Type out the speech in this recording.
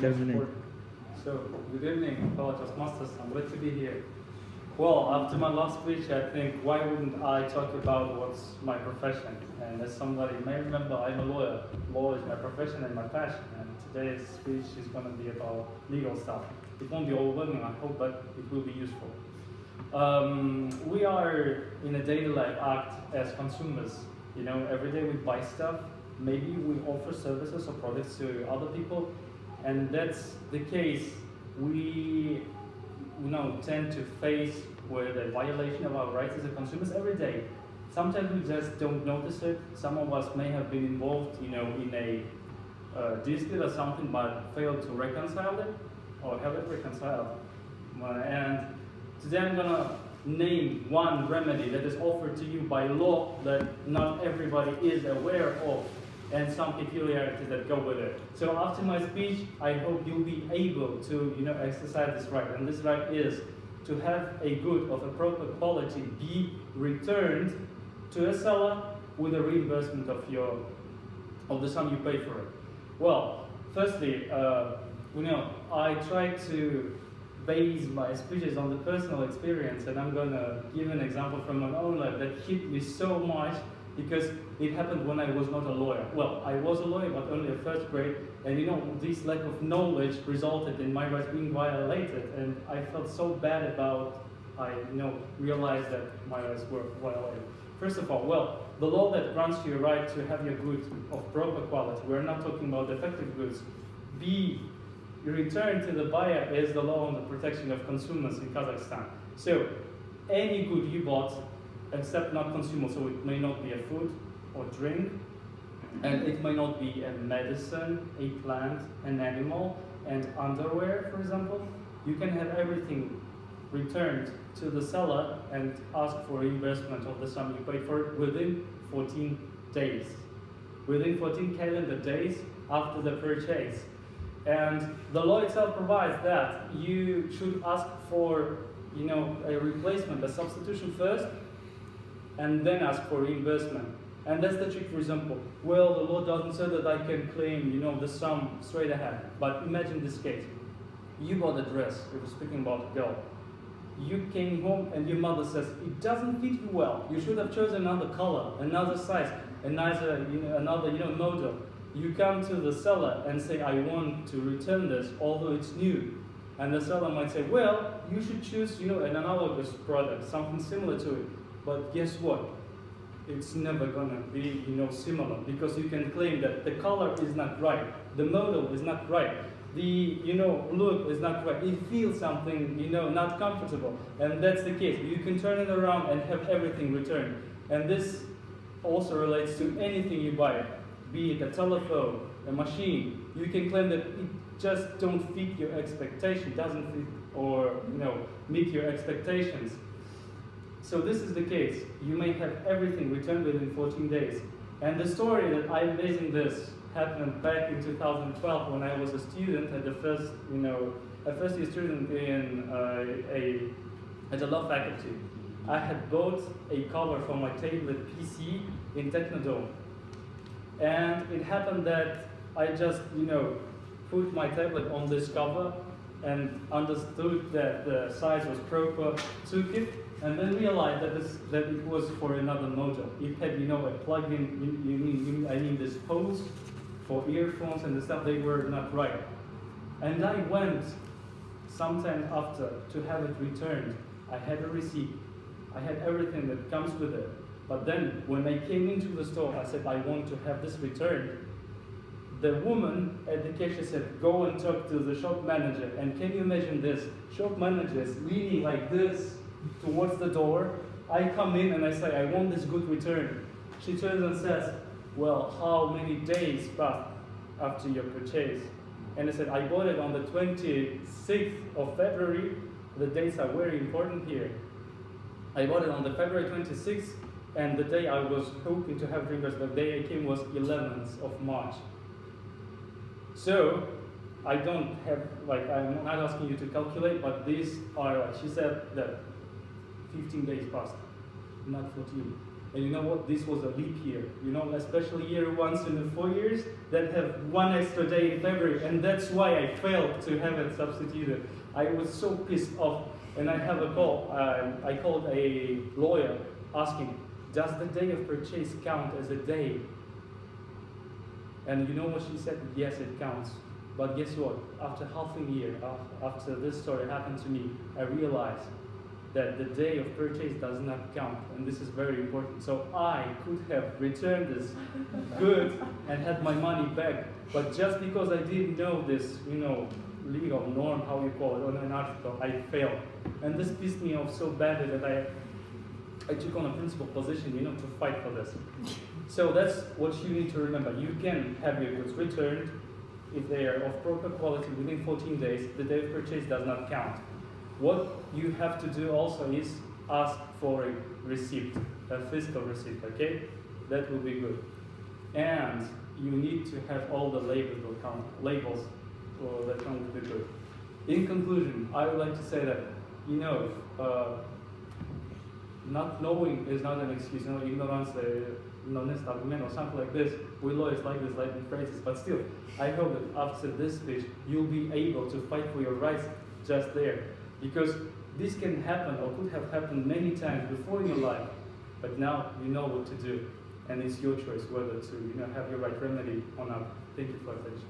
Terminate. So, good evening, fellow Toastmasters. I'm glad to be here. Well, after my last speech, I think, why wouldn't I talk about what's my profession? And as somebody may remember, I'm a lawyer. Law is my profession and my passion. And today's speech is going to be about legal stuff. It won't be overwhelming, I hope, but it will be useful. We are in a daily life act as consumers. You know, every day we buy stuff. Maybe we offer services or products to other people. And that's the case we tend to face with a violation of our rights as a consumers every day. Sometimes we just don't notice it. Some of us may have been involved, in a dispute or something, but failed to reconcile it or have it reconciled. And today I'm gonna name one remedy that is offered to you by law that not everybody is aware of, and some peculiarities that go with it. So after my speech, I hope you'll be able to exercise this right. And this right is to have a good of a proper quality be returned to a seller with a reimbursement of the sum you pay for it. Well, firstly, I try to base my speeches on the personal experience, and I'm gonna give an example from my own life that hit me so much because it happened when I was not a lawyer. Well, I was a lawyer, but only a first grade, and this lack of knowledge resulted in my rights being violated, and I felt so bad about, realized that my rights were violated. First of all, the law that grants you a right to have your goods of proper quality, we're not talking about defective goods, be returned to the buyer is the law on the protection of consumers in Kazakhstan. So, any good you bought, except not consumable, so it may not be a food or drink, and it may not be a medicine, a plant, an animal, and underwear, for example, you can have everything returned to the seller and ask for reimbursement of the sum you paid for it within 14 days. Within 14 calendar days after the purchase. And the law itself provides that you should ask for a replacement, a substitution first, and then ask for reimbursement. And that's the trick. For example, the law doesn't say that I can claim, the sum straight ahead. But imagine this case. You bought a dress, we were speaking about a girl. You came home and your mother says, it doesn't fit you well. You should have chosen another color, another size, another model. You come to the seller and say, I want to return this, although it's new. And the seller might say, well, you should choose, an analogous product, something similar to it. But guess what? It's never gonna be, similar, because you can claim that the color is not right, the model is not right, the, look is not right. It feels something, not comfortable, and that's the case. You can turn it around and have everything returned, and this also relates to anything you buy, be it a telephone, a machine. You can claim that it just don't fit your expectation, doesn't fit or meet your expectations. So this is the case. You may have everything returned within 14 days. And the story that I'm basing this happened back in 2012 when I was a student at a first year student in at the law faculty. I had bought a cover for my tablet PC in Technodome. And it happened that I just, put my tablet on this cover and understood that the size was proper, took it, and then realized that it was for another model. It had, a plug-in, I need this hose for earphones and the stuff, they were not right. And I went sometime after to have it returned. I had a receipt. I had everything that comes with it. But then when I came into the store, I said, I want to have this returned. The woman at the cashier said, go and talk to the shop manager. And can you imagine this? Shop manager is leaning like this towards the door. I come in and I say, I want this good returned. She turns and says, well, how many days passed after your purchase? And I said, I bought it on the 26th of February. The dates are very important here. I bought it on the February 26th, and the day I was hoping to have reimbursement, the day I came was 11th of March. So, I don't have, I'm not asking you to calculate, but these are, she said that 15 days passed, not 14. And you know what? This was a leap year. You know, especially year once in the 4 years that have one extra day in February, and that's why I failed to have it substituted. I was so pissed off, and I have a call. I called a lawyer asking, does the day of purchase count as a day? And you know what she said? Yes, it counts. But guess what? After half a year, after this story happened to me, I realized that the day of purchase does not count, and this is very important. So I could have returned this good and had my money back, but just because I didn't know this, you know, legal norm, how you call it, on an article, I failed. And this pissed me off so badly that I took on a principal position, you know, to fight for this. So that's what you need to remember. You can have your goods returned if they are of proper quality within 14 days. The day of purchase does not count. What you have to do also is ask for a receipt, a fiscal receipt, okay? That will be good. And you need to have all the labels that come with the good. In conclusion, I would like to say that, you know, not knowing is not an excuse. You know, ignorance, non-est argument or something like this. We lawyers like this, like the phrases. But still, I hope that after this speech, you'll be able to fight for your rights just there. Because this can happen or could have happened many times before in your life, but now you know what to do, and it's your choice whether to, you know, have your right remedy or not. Thank you for attention.